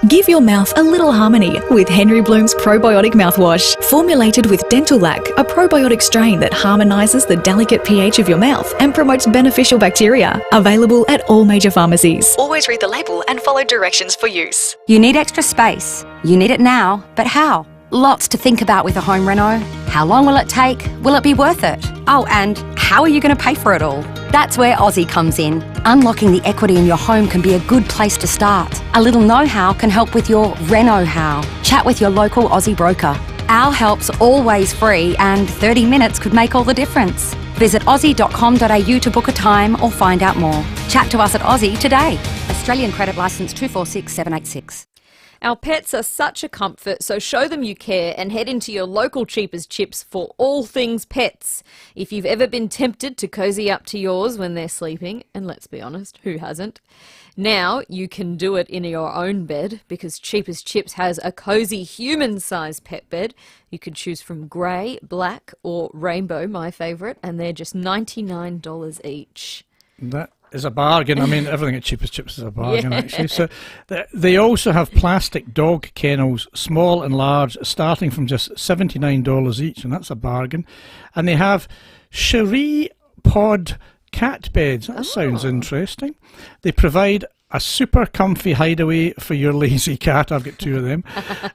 Give your mouth a little harmony with Henry Bloom's probiotic mouthwash. Formulated with Dentalac, a probiotic strain that harmonises the delicate pH of your mouth and promotes beneficial bacteria. Available at all major pharmacies.
Always read the label and follow directions for use.
You need extra space. You need it now, but how? Lots to think about with a home reno. How long will it take? Will it be worth it? Oh, and how are you going to pay for it all? That's where Aussie comes in. Unlocking the equity in your home can be a good place to start. A little know-how can help with your reno-how. Chat with your local Aussie broker. Our help's always free and 30 minutes could make all the difference. Visit aussie.com.au to book a time or find out more. Chat to us at Aussie today. Australian Credit Licence 246786.
Our pets are such a comfort, so show them you care and head into your local Cheapers Chips for all things pets. If you've ever been tempted to cozy up to yours when they're sleeping, and let's be honest, who hasn't? Now you can do it in your own bed because Cheapers Chips has a cozy human-sized pet bed. You can choose from grey, black or rainbow, my favourite, and they're just $99 each.
That is a bargain. I mean, everything at Cheapers Chips is a bargain, actually. So they also have plastic dog kennels, small and large, starting from just $79 each, and that's a bargain. And they have Cherie Pod cat beds. That sounds interesting. They provide a super comfy hideaway for your lazy cat. I've got 2 of them.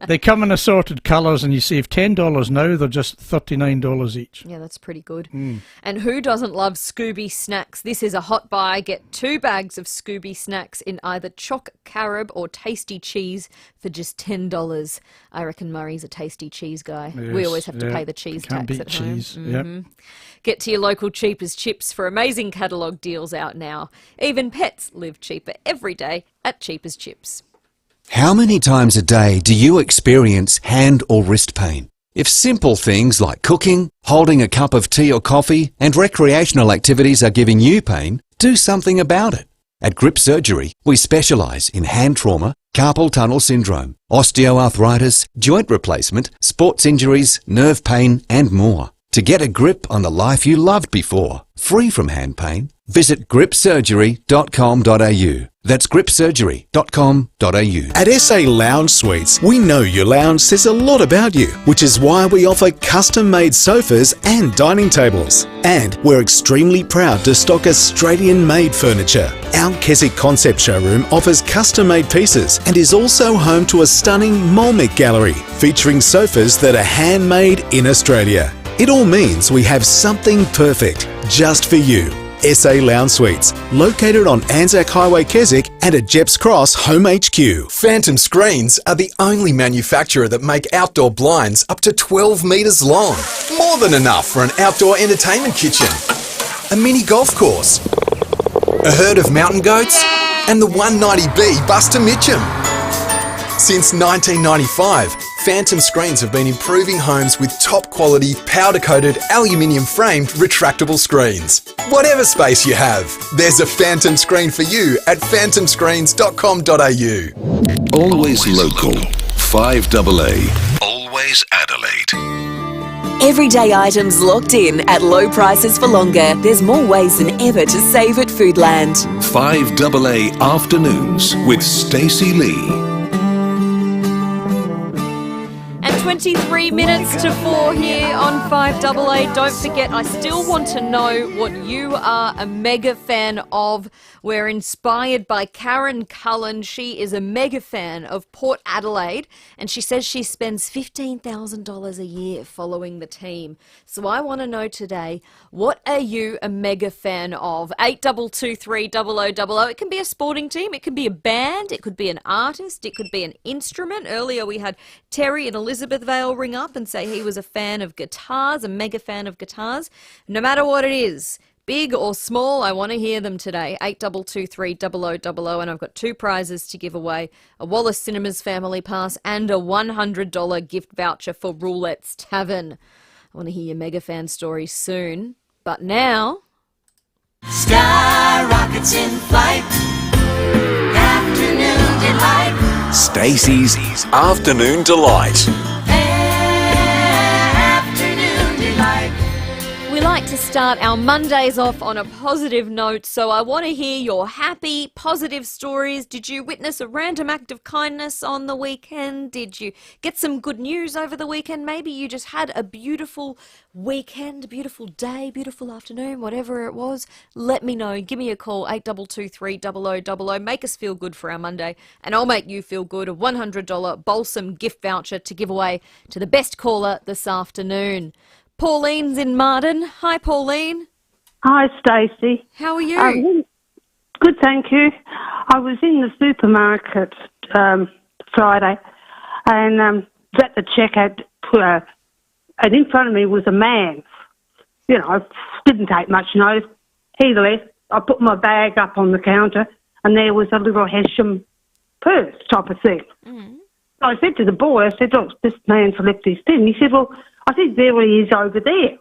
They come in assorted colours and you save $10 now. They're just $39 each.
Yeah, that's pretty good. And who doesn't love Scooby snacks? This is a hot buy. Get 2 bags of Scooby snacks in either choc carob or tasty cheese for just $10. I reckon Murray's a tasty cheese guy.
Yes,
we always have to pay the cheese
Can't
tax
beat
at
cheese.
home.
Yep.
Get to your local Cheapers Chips for amazing catalogue deals out now. Even pets live cheaper every day at Cheapers Chips.
How many times a day do you experience hand or wrist pain? If simple things like cooking, holding a cup of tea or coffee, and recreational activities are giving you pain, do something about it. At Grip Surgery, we specialise in hand trauma, carpal tunnel syndrome, osteoarthritis, joint replacement, sports injuries, nerve pain, and more. To get a grip on the life you loved before, free from hand pain, visit gripsurgery.com.au. That's gripsurgery.com.au.
At SA Lounge Suites, we know your lounge says a lot about you, which is why we offer custom-made sofas and dining tables. And we're extremely proud to stock Australian-made furniture. Our Keswick Concept Showroom offers custom-made pieces and is also home to a stunning Molmick gallery featuring sofas that are handmade in Australia. It all means we have something perfect just for you. SA Lounge Suites, located on Anzac Highway, Keswick, and at Jeps Cross Home HQ.
Phantom Screens are the only manufacturer that make outdoor blinds up to 12 metres long. More than enough for an outdoor entertainment kitchen, a mini golf course, a herd of mountain goats, and the 190B bus to Mitcham. Since 1995, Phantom Screens have been improving homes with top quality powder-coated aluminium framed retractable screens. Whatever space you have, there's a Phantom Screen for you at phantomscreens.com.au.
Always local. 5AA. Always Adelaide.
Everyday items locked in at low prices for longer. There's more ways than ever to save at Foodland.
5AA Afternoons with Stacey Lee.
23 minutes to 4 here on 5AA. Don't forget, I still want to know what you are a mega fan of. We're inspired by Karen Cullen. She is a mega fan of Port Adelaide, and she says she spends $15,000 a year following the team. So I want to know today, what are you a mega fan of? 82230000. It can be a sporting team, it can be a band, it could be an artist, it could be an instrument. Earlier we had Terry in Elizabeth Vale ring up and say he was a fan of guitars, a mega fan of guitars. No matter what it is, big or small, I want to hear them today. 82230000, and I've got 2 prizes to give away: a Wallace Cinemas Family Pass and a $100 gift voucher for Roulette's Tavern. I want to hear your mega fan story soon. But now,
Sky rockets in flight. Afternoon delight.
Stacey's Afternoon Delight.
Afternoon delight.
we like to start our Mondays off on a positive note, so I want to hear your happy, positive stories. Did you witness a random act of kindness on the weekend? Did you get some good news over the weekend? Maybe you just had a beautiful weekend, beautiful day, beautiful afternoon, whatever it was. Let me know. Give me a call, 82230000. Make us feel good for our Monday, and I'll make you feel good. A $100 Balsam gift voucher to give away to the best caller this afternoon. Pauline's in Marden. Hi, Pauline.
Hi, Stacey.
How are you?
Good, thank you. I was in the supermarket Friday, and at the checkout, and in front of me was a man. You know, I didn't take much notice. He left. I put my bag up on the counter, and there was a little Hessian purse type of thing.
Mm.
I said to the boy, I said, look, this man's left his tin. He said, well, I think there he is over there.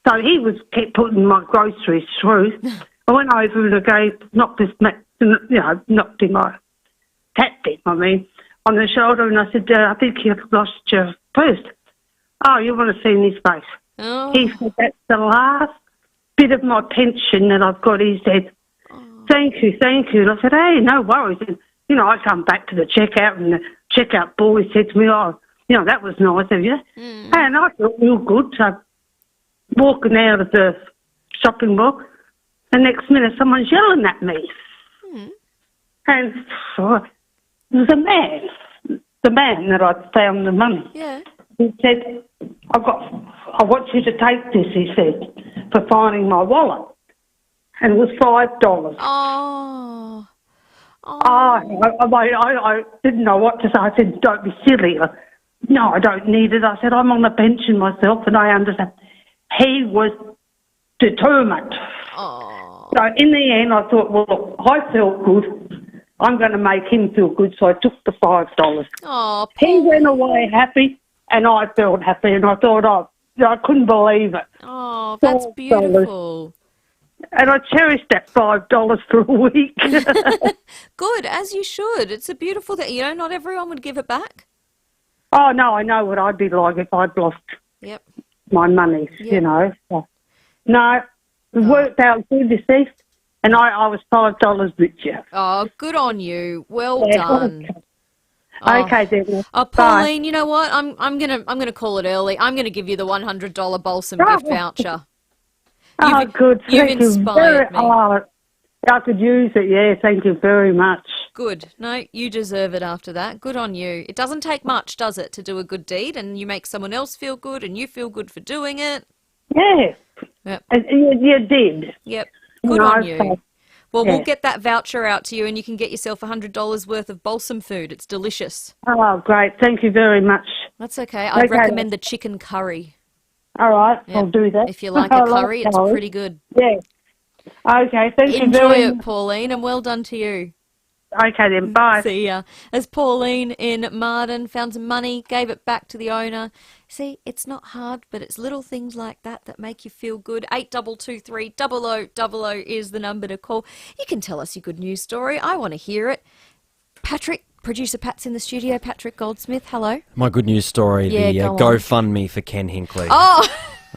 So he kept putting my groceries through. I went over and knocked him, tapped him, on the shoulder, and I said, I think you've lost your purse. Oh, you want to see in his face?
Oh.
He said, that's the last bit of my pension that I've got. He said, thank you. And I said, hey, no worries. And, I come back to the checkout, and the checkout boy said to me, oh, that was nice of you. And I felt real good. So walking out of the shopping mall, the next minute someone's yelling at me. And it was the man that I'd found the money.
Yeah.
He said, I want you to take this, he said, for finding my wallet. And it was $5.
Oh.
I didn't know what to say. I said, don't be silly. No, I don't need it. I said, I'm on the pension myself and I understand. He was determined.
Oh.
So in the end, I thought, well, look, I felt good. I'm going to make him feel good. So I took the $5.
Oh,
he went away happy and I felt happy. And I thought, I couldn't believe it.
Oh, that's beautiful.
And I cherished that $5 for a week.
Good, as you should. It's a beautiful thing. Not everyone would give it back.
Oh, no, I know what I'd be like if I'd lost my money, So, no, it worked out good this week, and I was $5 richer.
Oh, good on you. Well done.
Okay, then.
Oh, Pauline, you know what? I'm gonna call it early. I'm gonna give you the $100 Balsam gift voucher.
Good.
You've
Thank you
inspired me.
I could use it, yeah. Thank you very much.
Good. No, you deserve it after that. Good on you. It doesn't take much, does it, to do a good deed, and you make someone else feel good, and you feel good for doing it.
Yeah.
Yep.
And you did.
Yep. Good on you. Well, we'll get that voucher out to you, and you can get yourself $100 worth of Balsam food. It's delicious.
Oh, great. Thank you very much.
That's okay. I'd recommend the chicken curry.
All right,
Yep.
I'll do that.
If you like a curry, it's pretty good.
Yeah. Okay, thank you
Enjoy
very
it,
much.
Pauline, and well done to you.
Okay then, bye.
See ya. As Pauline in Marden found some money, gave it back to the owner. See, it's not hard, but it's little things like that that make you feel good. 8223 0000 is the number to call. You can tell us your good news story. I want to hear it. Patrick, producer Pat's in the studio. Patrick Goldsmith, hello.
My good news story, the
go on.
GoFundMe for Ken Hinkley.
Oh!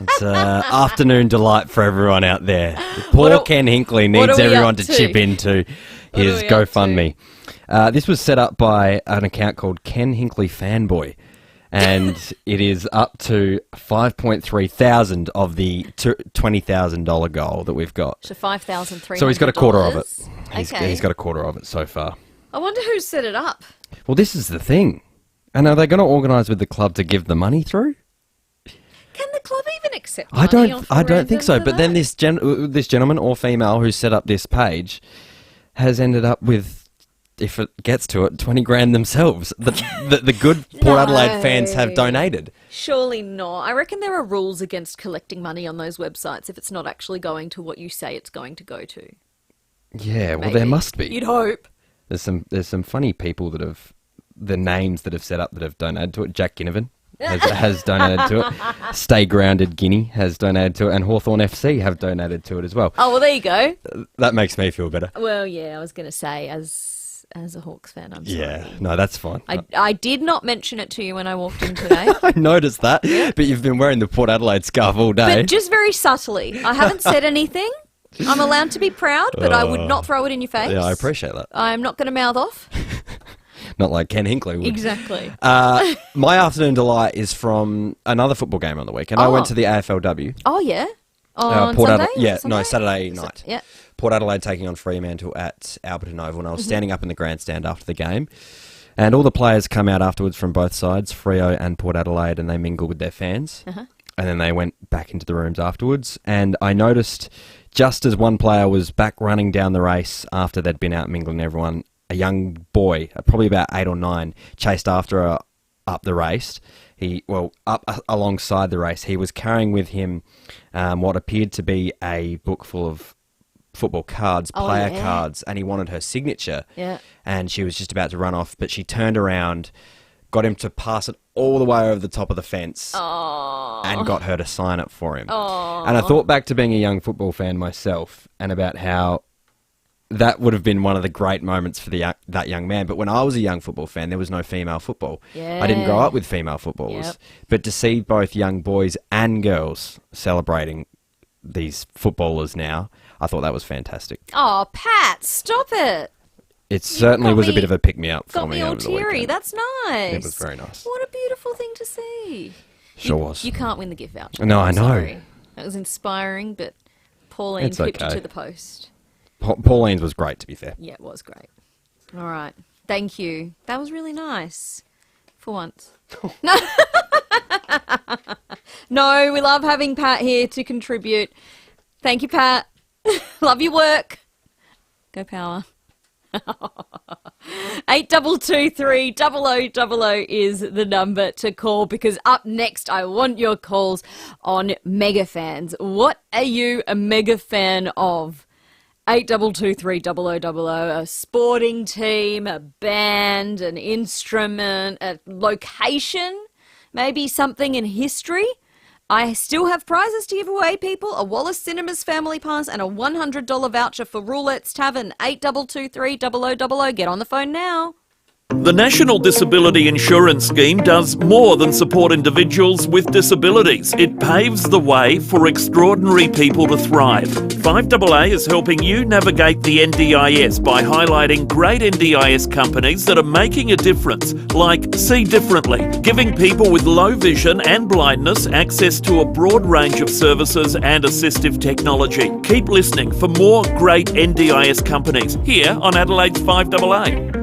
It's afternoon delight for everyone out there. Poor Ken Hinkley needs everyone to chip into his GoFundMe. This was set up by an account called Ken Hinkley Fanboy, and it is up to 5.3 thousand of the $20,000 goal that we've got.
So $5,300.
So he's got a quarter of it.
Okay.
He's got a quarter of it so far.
I wonder who set it up.
Well, this is the thing. And are they going to organise with the club to give the money through?
Can the club even accept money
I don't think so. But then this gentleman or female who set up this page has ended up with, if it gets to it, 20 grand themselves. The good Port Adelaide fans have donated.
Surely not. I reckon there are rules against collecting money on those websites if it's not actually going to what you say it's going to go to.
Yeah, well, there must be.
You'd hope.
There's some funny people that have the names that have set up that have donated to it. Jack Ginnivan has donated to it. Stay Grounded Guinea has donated to it, and Hawthorn FC have donated to it as well.
Oh, well, there you go.
That makes me feel better.
Well, yeah, I was going to say, as a Hawks fan, I'm sorry.
Yeah, no, that's fine.
I did not mention it to you when I walked in today.
I noticed that, but you've been wearing the Port Adelaide scarf all day.
But just very subtly. I haven't said anything. I'm allowed to be proud, but I would not throw it in your face.
Yeah, I appreciate that.
I'm not going to mouth off.
Not like Ken Hinkley would.
Exactly.
My afternoon delight is from another football game on the weekend. I went to the AFLW.
Oh, yeah? On Sunday?
Saturday night.
Yeah.
Port Adelaide taking on Fremantle at Alberton Oval, and I was standing up in the grandstand after the game, and all the players come out afterwards from both sides, Freo and Port Adelaide, and they mingle with their fans. And then they went back into the rooms afterwards, and I noticed just as one player was back running down the race after they'd been out mingling everyone, a young boy, probably about 8 or 9, chased after her up the race. Up alongside the race. He was carrying with him what appeared to be a book full of football cards, player cards, and he wanted her signature.
Yeah.
And she was just about to run off, but she turned around, got him to pass it all the way over the top of the fence
Oh.
and got her to sign it for him.
Oh.
And I thought back to being a young football fan myself and about how that would have been one of the great moments for that young man. But when I was a young football fan, there was no female football.
Yeah.
I didn't grow up with female footballers.
Yep.
But to see both young boys and girls celebrating these footballers now, I thought that was fantastic.
Oh, Pat, stop it.
It certainly was a bit of a pick-me-up for
Got
me
me all
over the
teary.
weekend.
That's nice.
It was very nice.
What a beautiful thing to see.
Sure was.
You can't win the gift voucher.
No, I know.
Sorry. That was inspiring, but Pauline
It's
pipped it
okay.
to the post.
Pauline's was great, to be fair.
Yeah, it was great. All right. Thank you. That was really nice. For once. No. No, we love having Pat here to contribute. Thank you, Pat. Love your work. Go Power. 8223 0000 is the number to call, because up next I want your calls on mega fans. What are you a mega fan of? 8223 0000, a sporting team, a band, an instrument, a location, maybe something in history. I still have prizes to give away, people. A Wallace Cinemas family pass and a $100 voucher for Roulette's Tavern. 8223 0000. Get on the phone now.
The National Disability Insurance Scheme does more than support individuals with disabilities. It paves the way for extraordinary people to thrive. FIVEAA is helping you navigate the NDIS by highlighting great NDIS companies that are making a difference, like See Differently, giving people with low vision and blindness access to a broad range of services and assistive technology. Keep listening for more great NDIS companies here on Adelaide's FIVEAA.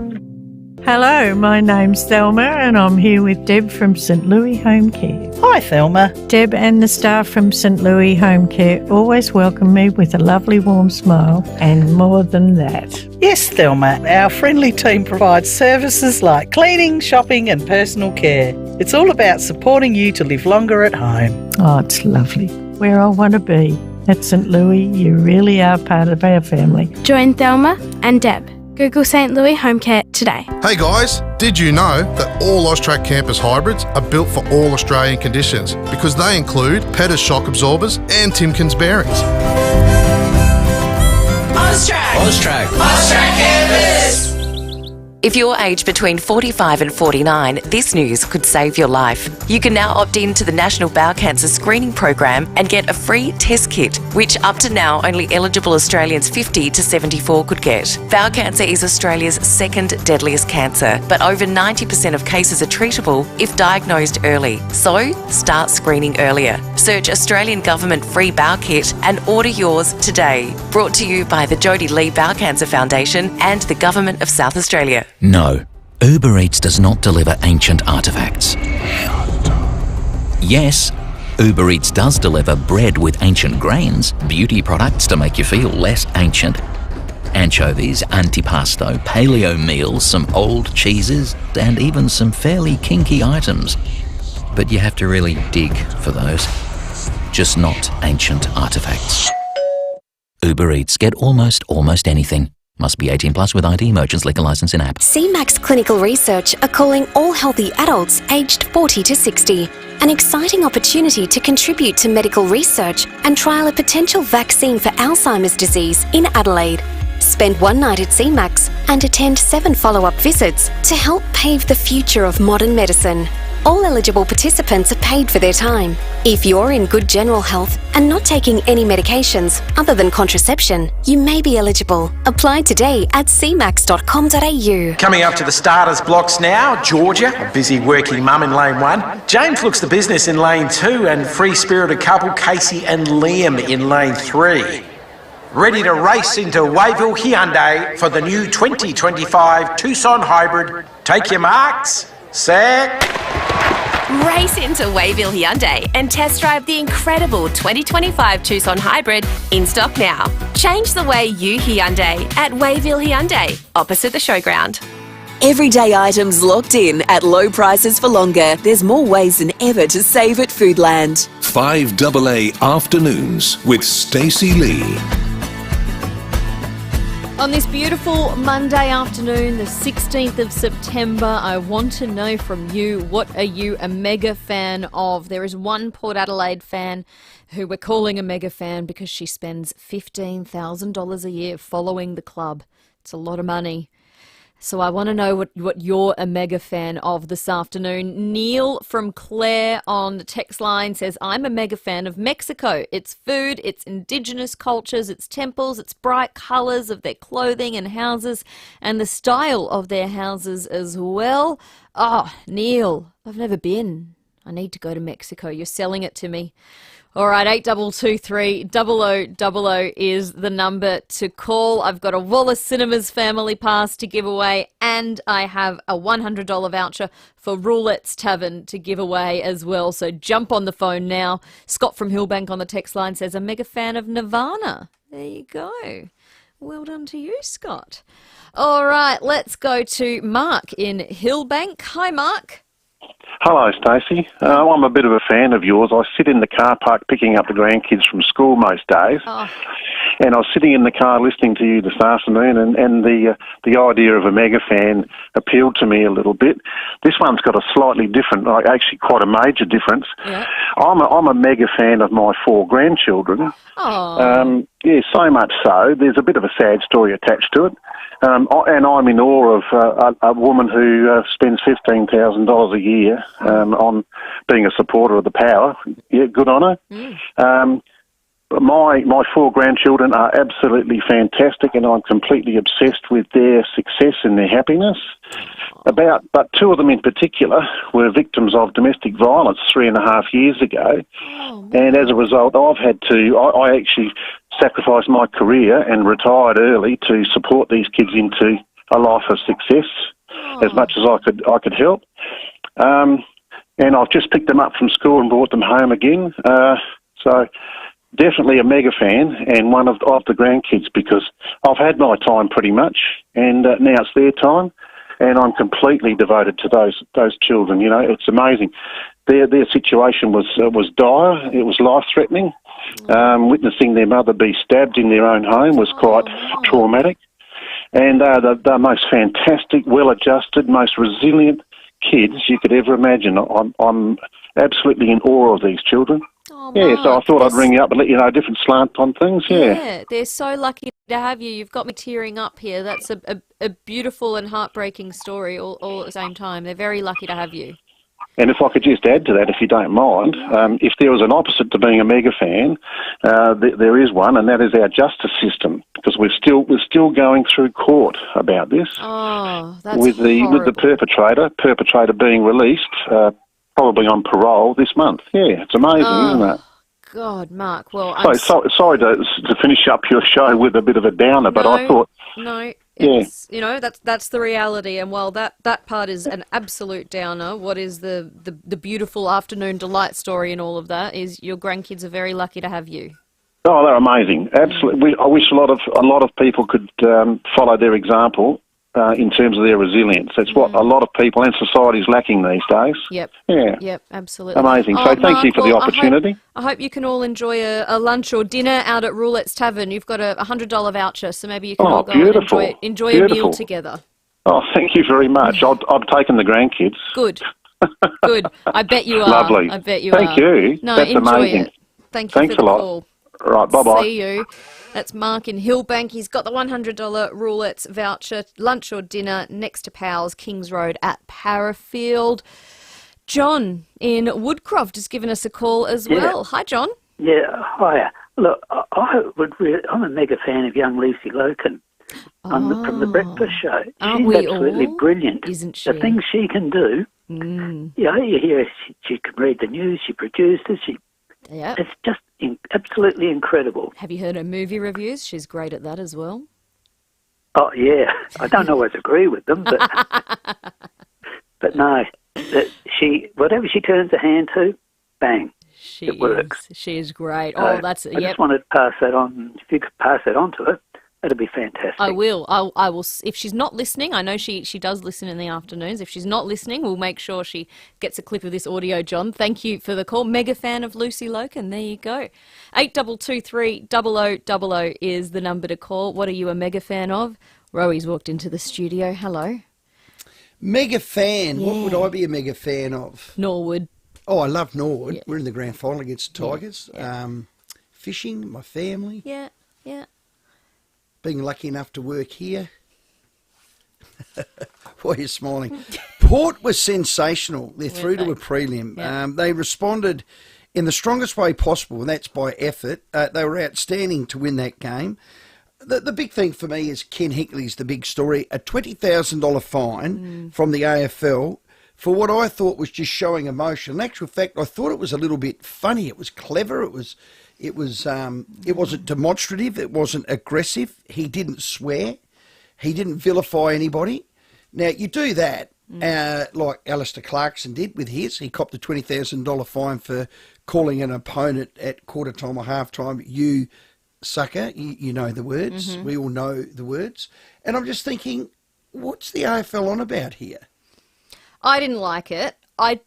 Hello, my name's Thelma and I'm here with Deb from St Louis Home Care. Hi Thelma. Deb and the staff from St Louis Home Care always welcome me with a lovely warm smile, and more than that.
Yes, Thelma, our friendly team provides services like cleaning, shopping and personal care. It's all about supporting you to live longer at home.
Oh, it's lovely. Where I want to be. At St Louis, you really are part of our family.
Join Thelma and Deb. Google St Louis Home Care today.
Hey guys, did you know that all Austrac campus hybrids are built for all Australian conditions because they include Pettis shock absorbers and Timkins bearings?
Austrac Campus.
If you're aged between 45 and 49, this news could save your life. You can now opt in to the National Bowel Cancer Screening Program and get a free test kit, which up to now only eligible Australians 50 to 74 could get. Bowel cancer is Australia's second deadliest cancer, but over 90% of cases are treatable if diagnosed early. So, start screening earlier. Search Australian Government Free Bowel Kit and order yours today. Brought to you by the Jodie Lee Bowel Cancer Foundation and the Government of South Australia.
No, Uber Eats does not deliver ancient artefacts. Yes, Uber Eats does deliver bread with ancient grains, beauty products to make you feel less ancient, anchovies, antipasto, paleo meals, some old cheeses, and even some fairly kinky items. But you have to really dig for those. Just not ancient artefacts. Uber Eats, get almost anything. Must be 18 plus with ID, merchants liquor licence in app.
CMAX Clinical Research are calling all healthy adults aged 40 to 60. An exciting opportunity to contribute to medical research and trial a potential vaccine for Alzheimer's disease in Adelaide. Spend one night at CMAX and attend 7 follow-up visits to help pave the future of modern medicine. All eligible participants are paid for their time. If you're in good general health and not taking any medications other than contraception, you may be eligible. Apply today at cmax.com.au.
Coming up to the starters blocks now, Georgia, a busy working mum in lane 1. James looks the business in lane 2, and free-spirited couple Casey and Liam in lane 3. Ready to race into Wayville Hyundai for the new 2025 Tucson Hybrid. Take your marks. Set.
Race into Wayville Hyundai and test drive the incredible 2025 Tucson Hybrid in stock now. Change the way you Hyundai at Wayville Hyundai, opposite the showground.
Everyday items locked in at low prices for longer. There's more ways than ever to save at Foodland.
5AA Afternoons with Stacey Lee.
On this beautiful Monday afternoon, the 16th of September, I want to know from you, what are you a mega fan of? There is one Port Adelaide fan who we're calling a mega fan because she spends $15,000 a year following the club. It's a lot of money. So I want to know what you're a mega fan of this afternoon. Neil from Clare on the text line says, I'm a mega fan of Mexico. Its food, its indigenous cultures, its temples, its bright colours of their clothing and houses, and the style of their houses as well. Oh, Neil, I've never been. I need to go to Mexico. You're selling it to me. All right, 8223 0000 is the number to call. I've got a Wallace Cinemas family pass to give away, and I have a $100 voucher for Roulette's Tavern to give away as well. So jump on the phone now. Scott from Hillbank on the text line says, I'm a mega fan of Nirvana. There you go. Well done to you, Scott. All right, let's go to Mark in Hillbank. Hi, Mark.
Hello, Stacey. I'm a bit of a fan of yours. I sit in the car park picking up the grandkids from school most days.
Oh.
And I was sitting in the car listening to you this afternoon, and the idea of a mega fan appealed to me a little bit. This one's got a slightly different, actually quite a major difference.
Yeah.
I'm a mega fan of my 4 grandchildren.
Oh.
Yeah, so much so. There's a bit of a sad story attached to it. And I'm in awe of a woman who spends $15,000 a year on being a supporter of the power. Yeah, good on her. My 4 grandchildren are absolutely fantastic, and I'm completely obsessed with their success and their happiness. But 2 of them in particular were victims of domestic violence 3.5 years ago. And as a result, I've had to, I actually sacrificed my career and retired early to support these kids into a life of success as much as I could help. And I've just picked them up from school and brought them home again. So definitely a mega fan and one of the grandkids, because I've had my time pretty much, and now it's their time, and I'm completely devoted to those children. You know, it's amazing. Their situation was dire. It was life-threatening. Witnessing their mother be stabbed in their own home was quite traumatic. And they're most fantastic, well-adjusted, most resilient kids you could ever imagine. I'm absolutely in awe of these children.
Oh,
yeah, so I
Mark,
thought I'd ring you up and let you know a different slant on things.
Yeah, they're so lucky to have you. You've got me tearing up here. That's a beautiful and heartbreaking story all at the same time. They're very lucky to have you.
And if I could just add to that, if you don't mind, if there was an opposite to being a mega fan, there is one, and that is our justice system, because we're still going through court about this.
Oh, that's
with the perpetrator being released, probably on parole this month. Yeah, it's amazing, isn't it?
God, Mark. Well,
sorry to finish up your show with a bit of a downer, but I thought.
No.
Yeah.
You know, that's the reality, and while that part is an absolute downer, what is the beautiful afternoon delight story in all of that is your grandkids are very lucky to have you.
Oh, they're amazing. Absolutely. I wish a lot of people could follow their example in terms of their resilience. That's what a lot of people and society is lacking these days.
Yep.
Yeah.
Yep, absolutely.
Amazing. So thank
Mark,
you for the opportunity.
I hope you can all enjoy a lunch or dinner out at Roulette's Tavern. You've got a $100 voucher, so maybe you can all go and enjoy a meal together.
Oh, thank you very much. I've taken the grandkids.
Good. Good. I bet you are.
Lovely.
I bet you
Thank
are.
you.
No,
That's
enjoy
amazing.
it. Thank you
Thanks
for the
a lot.
call.
Right, bye-bye.
See you. That's Mark in Hillbank. He's got the $100 Roulette's voucher, lunch or dinner, next to Powell's, Kings Road at Parafield. John in Woodcroft has given us a call as well. Hi, John.
Yeah, hiya. Look, I'm a mega fan of young Lucy Loken from the Breakfast Show. She's absolutely brilliant.
Isn't she?
The things she can do. Yeah, you hear she can read the news, she produces, it's just absolutely incredible.
Have you heard her movie reviews? She's great at that as well.
Oh, yeah. I don't always agree with them, but but no. Whatever she turns her hand to, bang, it works.
She is great.
I just wanted to pass that on. If you could pass that on to her, It'll be fantastic.
I will. I will. If she's not listening, I know she does listen in the afternoons. If she's not listening, we'll make sure she gets a clip of this audio, John. Thank you for the call. Mega fan of Lucy Loken. There you go. 8223 0000 is the number to call. What are you a mega fan of? Roey's walked into the studio. Hello.
Mega fan.
Yeah.
What would I be a mega fan of?
Norwood.
Oh, I love Norwood.
Yeah.
We're in the grand final against the
Yeah.
Tigers. Fishing, my family.
Yeah.
Being lucky enough to work here. Why are you smiling? Port was sensational. They're through to a prelim.
Yeah.
They responded in the strongest way possible, and that's by effort. They were outstanding to win that game. The big thing for me is Ken Hickley's the big story. A $20,000 fine from the AFL for what I thought was just showing emotion. In actual fact, I thought it was a little bit funny. It was clever. It wasn't demonstrative. It wasn't aggressive. He didn't swear. He didn't vilify anybody. Now, you do that, like Alistair Clarkson did with his. He copped a $20,000 fine for calling an opponent at quarter time or half time, you sucker. You know the words. We all know the words. And I'm just thinking, what's the AFL on about here?
I didn't like it. I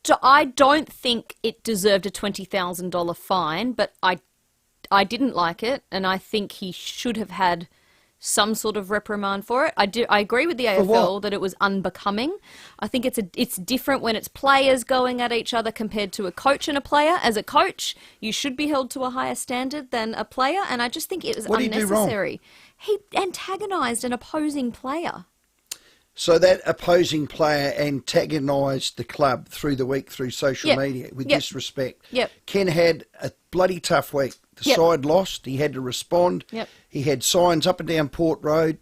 don't think it deserved a $20,000 fine, but I didn't like it, and I think he should have had some sort of reprimand for it. I agree with the AFL that it was unbecoming. I think it's different when it's players going at each other compared to a coach and a player. As a coach, you should be held to a higher standard than a player, and I just think it was unnecessary. He antagonised an opposing player.
So that opposing player antagonised the club through the week through social media with disrespect. Ken had a bloody tough week. The side lost. He had to respond. He had signs up and down Port Road,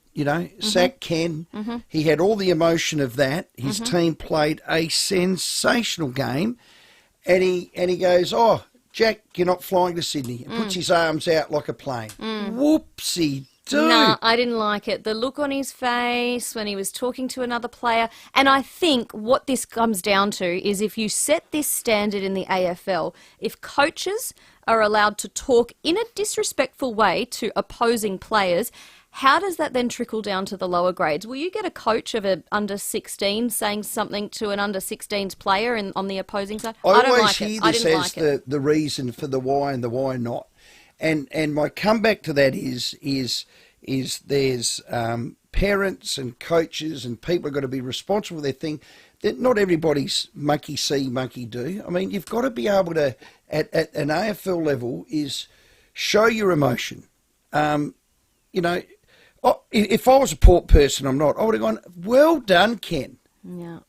sack Ken. He had all the emotion of that. His team played a sensational game. And he goes, "Oh, Jack, you're not flying to Sydney." And puts his arms out like a plane. Whoopsie.
No, I didn't like it. The look on his face when he was talking to another player. And I think what this comes down to is if you set this standard in the AFL, if coaches are allowed to talk in a disrespectful way to opposing players, how does that then trickle down to the lower grades? Will you get a coach of an under-16 saying something to an under-16s player on the opposing side? I don't like it. I didn't like it. I always hear this as the reason for the why and the why not. And my comeback to that is there's parents and coaches and people have got to be responsible for their thing. That not everybody's monkey see, monkey do. I mean, you've got to be able to, at an AFL level, is show your emotion. If I was a Port person, I'm not, I would have gone, "Well done, Ken." No,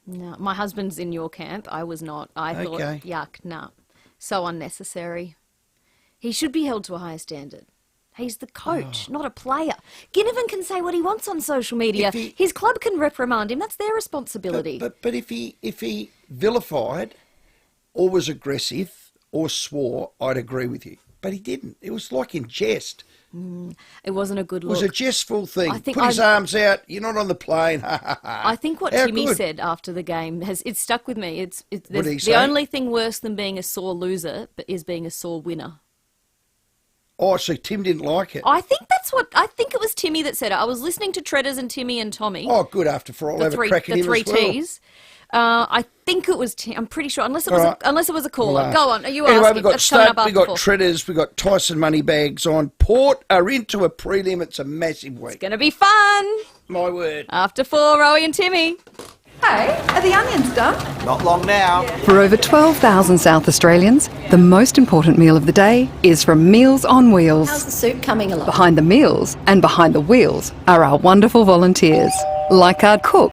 my husband's in your camp. I was not. I thought, yuck, no. So unnecessary. He should be held to a higher standard. He's the coach, not a player. Ginnivan can say what he wants on social media. His club can reprimand him. That's their responsibility.
But if he vilified or was aggressive or swore, I'd agree with you. But he didn't. It was like in jest.
It wasn't a good look.
It was a jestful thing. Put his arms out. You're not on the plane.
I think what Timmy said after the game it's stuck with me.
What did he say?
The only thing worse than being a sore loser is being a sore winner.
Oh, so Tim didn't like it.
I think it was Timmy that said it. I was listening to Treaders and Timmy and Tommy.
Oh, good. After for all, have a crack at him as well.
The three Ts. I think it was Tim. I'm pretty sure, unless it was a caller. Go on. Are you
anyway,
asking?
we've got Stud, we've got Treaders, we've got Tyson Moneybags on. Port are into a prelim. It's a massive week.
It's going to be fun.
My word.
After 4, Roey and Timmy.
Hey, are the onions done?
Not long now.
For over 12,000 South Australians, the most important meal of the day is from Meals on Wheels.
How's the soup coming along?
Behind the meals and behind the wheels are our wonderful volunteers, like our cook,